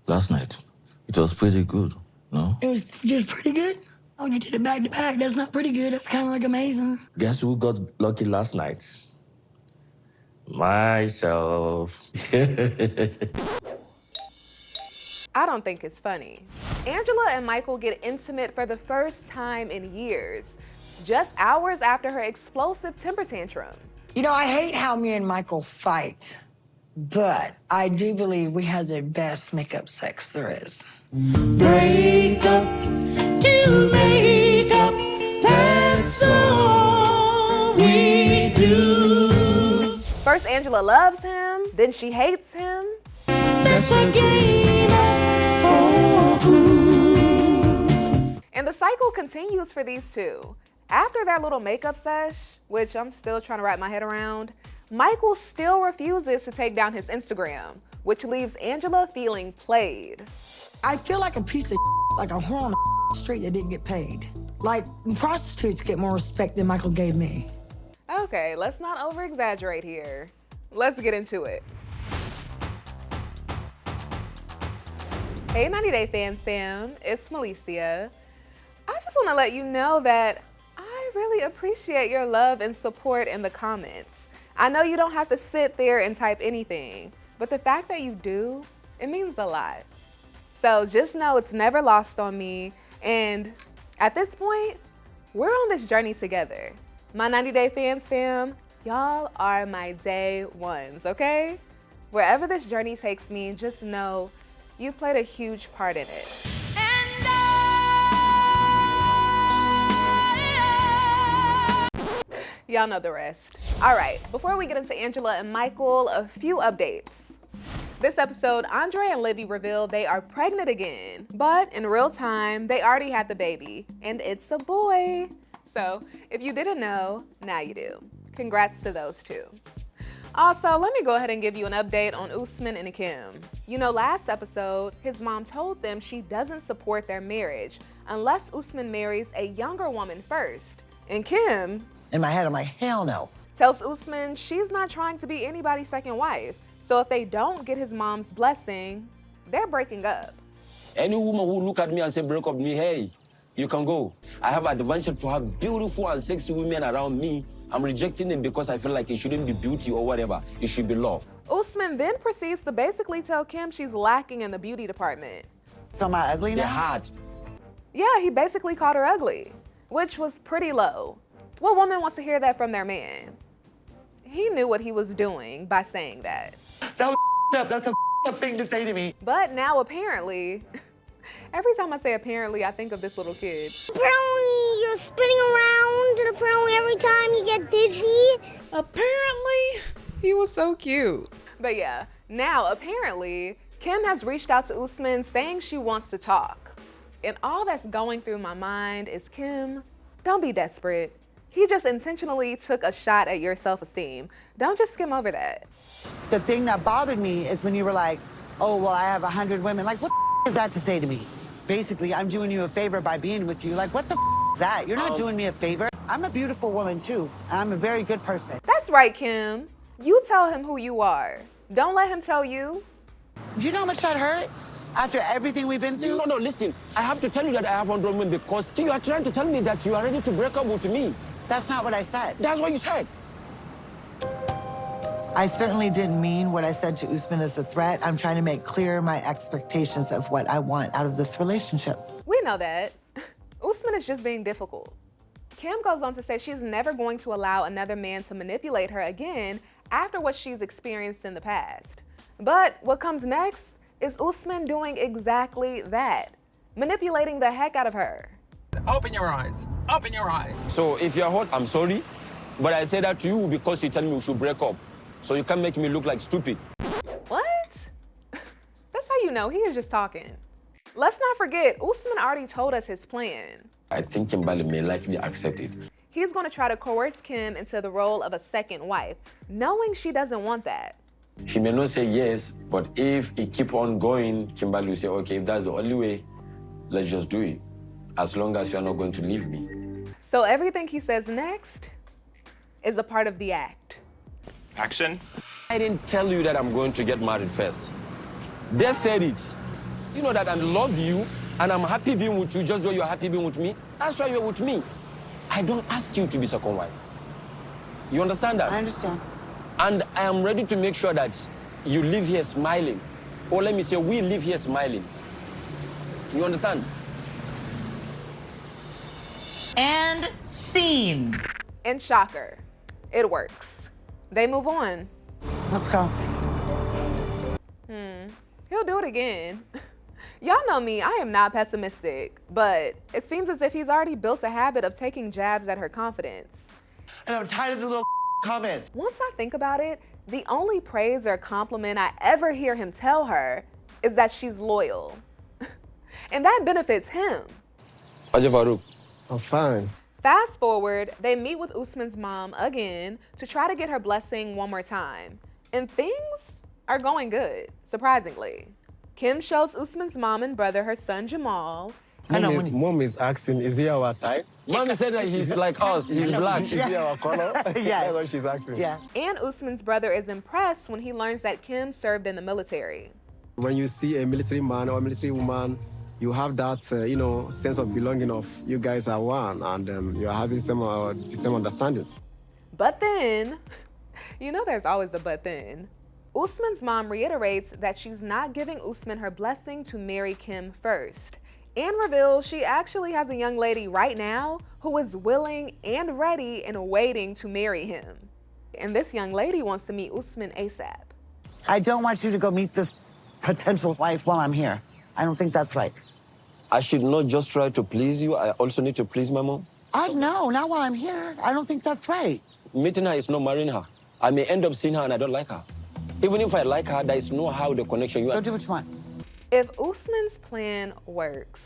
Last night, it was pretty good, no? It was just pretty good? Oh, you did it back to back. That's not pretty good. That's kind of like amazing. Guess who got lucky last night? Myself. I don't think it's funny. Angela and Michael get intimate for the first time in years, just hours after her explosive temper tantrum. You know, I hate how me and Michael fight, but I do believe we had the best makeup sex there is. Break up to make up, that's all we do. First, Angela loves him, then she hates him. That's a game of foolproof. And the cycle continues for these two. After that little makeup sesh, which I'm still trying to wrap my head around, Michael still refuses to take down his Instagram, which leaves Angela feeling played. I feel like a piece of like a whore on the street that didn't get paid. Like, prostitutes get more respect than Michael gave me. Okay, let's not over-exaggerate here. Let's get into it. Hey 90 Day fam, it's Melicia. I just want to let you know that I really appreciate your love and support in the comments. I know you don't have to sit there and type anything, but the fact that you do, it means a lot. So just know it's never lost on me, and at this point, we're on this journey together. My 90 Day fam, y'all are my day ones, okay? Wherever this journey takes me, just know you've played a huge part in it. Y'all know the rest. All right, before we get into Angela and Michael, a few updates. This episode, Andre and Libby reveal they are pregnant again, but in real time, they already had the baby, and it's a boy. So if you didn't know, now you do. Congrats to those two. Also, let me go ahead and give you an update on Usman and Kim. You know, last episode, his mom told them she doesn't support their marriage unless Usman marries a younger woman first. And Kim, In my head, I'm like, hell no. tells Usman she's not trying to be anybody's second wife. So if they don't get his mom's blessing, they're breaking up. Any woman who look at me and say break up with me, hey, you can go. I have advantage to have beautiful and sexy women around me. I'm rejecting them because I feel like it shouldn't be beauty or whatever. It should be love. Usman then proceeds to basically tell Kim she's lacking in the beauty department. So am I ugly They're now? hard. Yeah, he basically called her ugly, which was pretty low. What woman wants to hear that from their man? He knew what he was doing by saying that. That was up. That's a up thing to say to me. But now apparently, every time I say apparently, I think of this little kid. Apparently you're spinning around, and apparently every time you get dizzy. Apparently, he was so cute. But yeah, now apparently, Kim has reached out to Usman saying she wants to talk. And all that's going through my mind is, Kim, don't be desperate. He just intentionally took a shot at your self-esteem. Don't just skim over that. The thing that bothered me is when you were like, oh, well, I have 100 women. Like, what the is that to say to me? Basically, I'm doing you a favor by being with you. Like, what the is that? You're not doing me a favor. I'm a beautiful woman, too. I'm a very good person. That's right, Kim. You tell him who you are. Don't let him tell you. You know how much that hurt? After everything we've been through? No, listen. I have to tell you that I have 100 women because you are trying to tell me that you are ready to break up with me. That's not what I said. That's what you said. I certainly didn't mean what I said to Usman as a threat. I'm trying to make clear my expectations of what I want out of this relationship. We know that. Usman is just being difficult. Kim goes on to say she's never going to allow another man to manipulate her again after what she's experienced in the past. But what comes next is Usman doing exactly that, manipulating the heck out of her. Open your eyes. Open your eyes. So if you're hot, I'm sorry. But I say that to you because you tell me we should break up. So you can't make me look like stupid. What? That's how you know he is just talking. Let's not forget, Usman already told us his plan. I think Kimberly may likely accept it. He's going to try to coerce Kim into the role of a second wife, knowing she doesn't want that. She may not say yes, but if it keep on going, Kimberly will say, okay, if that's the only way, let's just do it. As long as you are not going to leave me. So everything he says next is a part of the act. Action. I didn't tell you that I'm going to get married first. They said it. You know that I love you, and I'm happy being with you just the way you're happy being with me. That's why you're with me. I don't ask you to be second wife. You understand that? I understand. And I am ready to make sure that you live here smiling. Or let me say, we live here smiling. You understand? And scene. And shocker, it works. They move on. Let's go. He'll do it again. Y'all know me, I am not pessimistic, but it seems as if he's already built a habit of taking jabs at her confidence. And I'm tired of the little comments. Once I think about it, the only praise or compliment I ever hear him tell her is that she's loyal. And that benefits him. I'm fine. Fast forward, they meet with Usman's mom again to try to get her blessing one more time. And things are going good, surprisingly. Kim shows Usman's mom and brother her son Jamal. Mom is asking, is he our type? Mommy said that he's like us, he's black. Is he our color? Yes. That's what she's asking. Yeah. And Usman's brother is impressed when he learns that Kim served in the military. When you see a military man or a military woman, you have that, sense of belonging of you guys are one, and you're having the same understanding. But then, there's always a but then. Usman's mom reiterates that she's not giving Usman her blessing to marry Kim first, and reveals she actually has a young lady right now who is willing and ready and waiting to marry him. And this young lady wants to meet Usman ASAP. I don't want you to go meet this potential wife while I'm here. I don't think that's right. I should not just try to please you, I also need to please my mom. No, not while I'm here. I don't think that's right. Meeting her is not marrying her. I may end up seeing her and I don't like her. Even if I like her, there is no how the connection you Go are. do what you want. If Usman's plan works,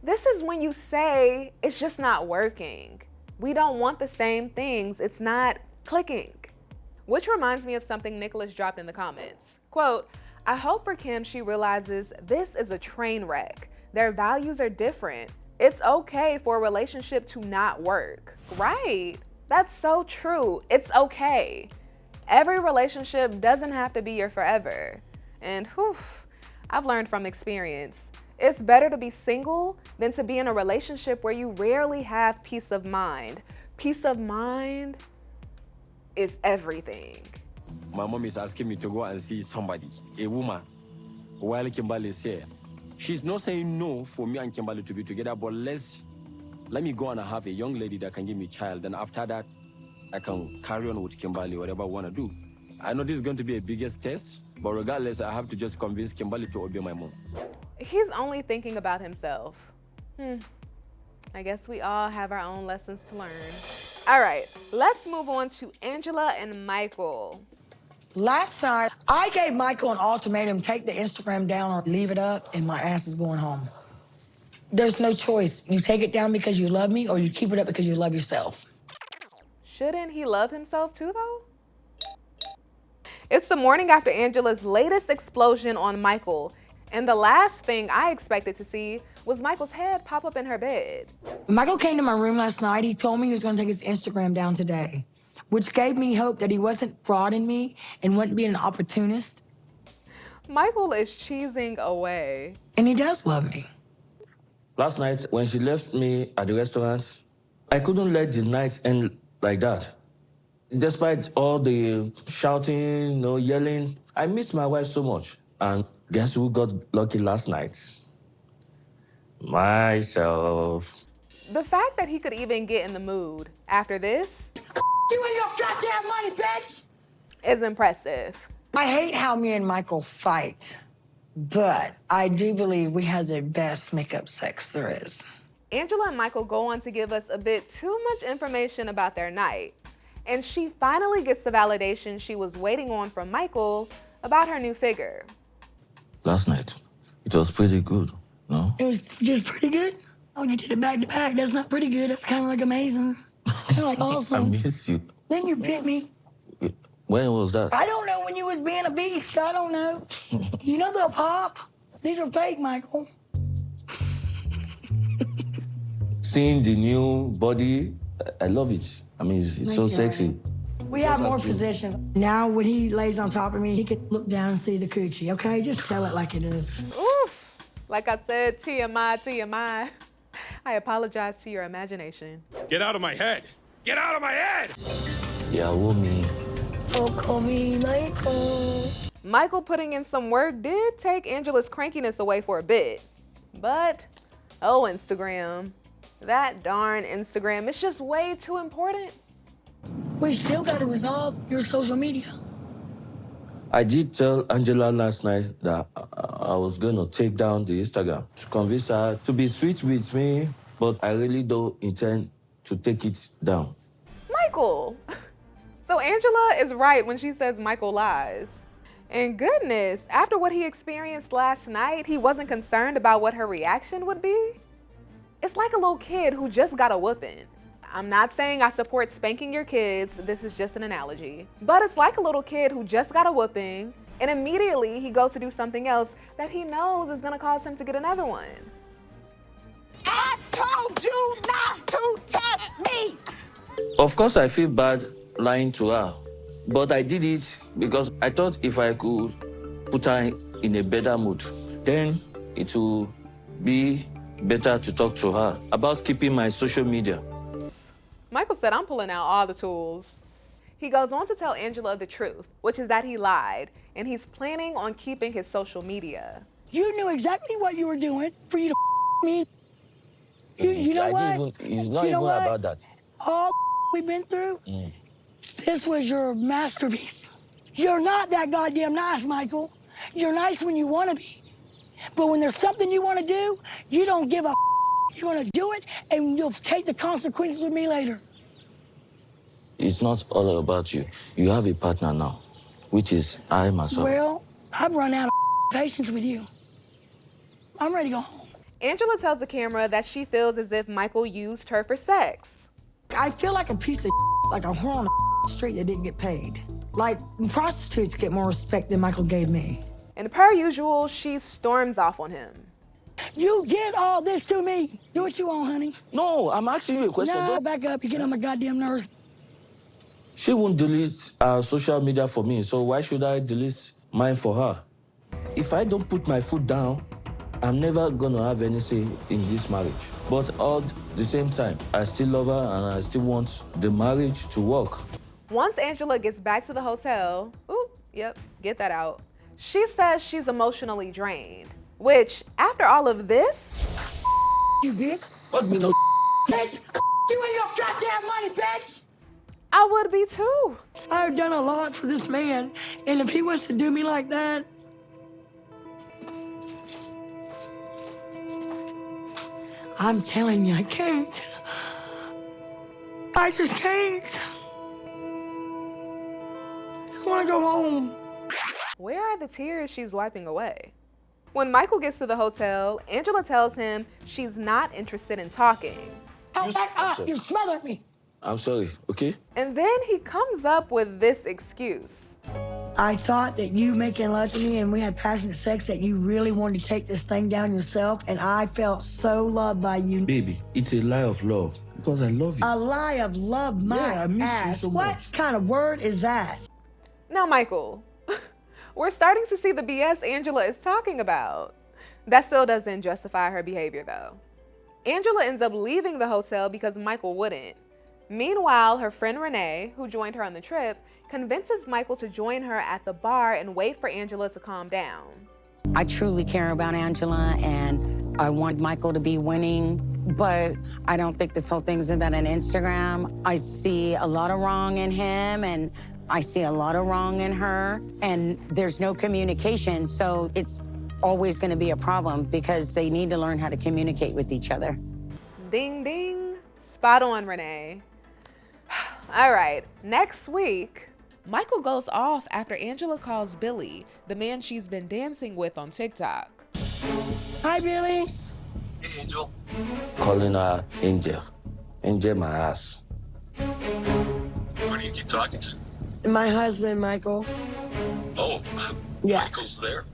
this is when you say it's just not working. We don't want the same things. It's not clicking. Which reminds me of something Nicholas dropped in the comments. Quote, I hope for Kim she realizes this is a train wreck. Their values are different. It's okay for a relationship to not work. Right. That's so true. It's okay. Every relationship doesn't have to be your forever. And I've learned from experience. It's better to be single than to be in a relationship where you rarely have peace of mind. Peace of mind is everything. My mom is asking me to go and see somebody, a woman, while Kimberly is here. She's not saying no for me and Kimberly to be together, but let me go and have a young lady that can give me a child. And after that, I can carry on with Kimberly, whatever I want to do. I know this is going to be a biggest test, but regardless, I have to just convince Kimberly to obey my mom. He's only thinking about himself. I guess we all have our own lessons to learn. All right, let's move on to Angela and Michael. Last night, I gave Michael an ultimatum, take the Instagram down or leave it up, and my ass is going home. There's no choice. You take it down because you love me, or you keep it up because you love yourself. Shouldn't he love himself too, though? It's the morning after Angela's latest explosion on Michael, and the last thing I expected to see was Michael's head pop up in her bed. When Michael came to my room last night, he told me he was going to take his Instagram down today, which gave me hope that he wasn't frauding me and wasn't being an opportunist. Michael is cheesing away. And he does love me. Last night, when she left me at the restaurant, I couldn't let the night end like that. Despite all the shouting, yelling, I missed my wife so much. And guess who got lucky last night? Myself. The fact that he could even get in the mood after this You and your goddamn money, bitch! is impressive. I hate how me and Michael fight, but I do believe we had the best makeup sex there is. Angela and Michael go on to give us a bit too much information about their night. And she finally gets the validation she was waiting on from Michael about her new figure. Last night, it was pretty good, no? It was just pretty good. Oh, you did it back to back. That's not pretty good. That's kind of like amazing. Kind of like I awesome. miss you. Then you bit me. When was that? I don't know when you was being a beast. I don't know. You know they'll pop. These are fake, Michael. Seeing the new body, I love it. I mean, it's so Thank you, sexy. We have Just more to- positions. Now when he lays on top of me, he can look down and see the coochie, okay? Just tell it like it is. Oof. Like I said, TMI, TMI. I apologize to your imagination. Get out of my head! Get out of my head! Yeah, me. Oh, call me Michael. Michael putting in some work did take Angela's crankiness away for a bit. But, oh, Instagram. That darn Instagram, it's just way too important. We still got to resolve your social media. I did tell Angela last night that I was going to take down the Instagram to convince her to be sweet with me, but I really don't intend to take it down. Michael. So Angela is right when she says Michael lies. And goodness, after what he experienced last night, he wasn't concerned about what her reaction would be. It's like a little kid who just got a whooping. I'm not saying I support spanking your kids, this is just an analogy. But it's like a little kid who just got a whooping, and immediately he goes to do something else that he knows is gonna cause him to get another one. I told you not to test me! Of course, I feel bad lying to her, but I did it because I thought if I could put her in a better mood, then it will be better to talk to her about keeping my social media. Michael said, I'm pulling out all the tools. He goes on to tell Angela the truth, which is that he lied, and he's planning on keeping his social media. You knew exactly what you were doing for you to me. You know what? It's not You know even what? about that. All we've been through, this was your masterpiece. You're not that goddamn nice, Michael. You're nice when you want to be. But when there's something you want to do, you don't give a You're going to do it, and you'll take the consequences with me later. It's not all about you. You have a partner now, which is I myself. Well, I've run out of patience with you. I'm ready to go home. Angela tells the camera that she feels as if Michael used her for sex. I feel like a piece of like a whore on the street that didn't get paid. Like, prostitutes get more respect than Michael gave me. And per usual, she storms off on him. You did all this to me. Do what you want, honey. No, I'm asking you a question. No, Don't- back up. You get on my goddamn nerves. She won't delete social media for me, so why should I delete mine for her? If I don't put my foot down, I'm never gonna have any say in this marriage. But at the same time, I still love her and I still want the marriage to work. Once Angela gets back to the hotel, get that out. She says she's emotionally drained, which, after all of this, You bitch. What me no Bitch. You and your goddamn money, bitch. I would be too. I've done a lot for this man, and if he was to do me like that, I'm telling you, I can't. I just can't. I just want to go home. Where are the tears she's wiping away? When Michael gets to the hotel, Angela tells him she's not interested in talking. Back up. You're smothering me. I'm sorry, okay? And then he comes up with this excuse. I thought that you making love to me and we had passionate sex that you really wanted to take this thing down yourself, and I felt so loved by you. Baby, it's a lie of love because I love you. A lie of love, my Yeah, I miss you ass. so What much. kind of word is that? Now, Michael, we're starting to see the BS Angela is talking about. That still doesn't justify her behavior, though. Angela ends up leaving the hotel because Michael wouldn't. Meanwhile, her friend Renee, who joined her on the trip, convinces Michael to join her at the bar and wait for Angela to calm down. I truly care about Angela, and I want Michael to be winning, but I don't think this whole thing's about an Instagram. I see a lot of wrong in him, and I see a lot of wrong in her, and there's no communication, so it's always going to be a problem because they need to learn how to communicate with each other. Ding, ding. Spot on, Renee. All right, next week, Michael goes off after Angela calls Billy, the man she's been dancing with on TikTok. Hi, Billy. Calling her Angel. Angel my ass. Where do you keep talking to? My husband, Michael. Oh, Yeah. Michael's there?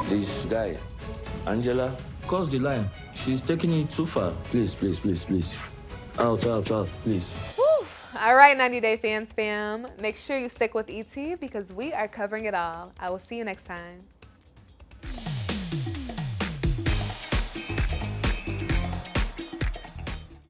This guy, Angela, cross the line. She's taking it too far. Please, please, please, please. Out, please. Whew. All right, 90 Day Fans fam. Make sure you stick with ET because we are covering it all. I will see you next time.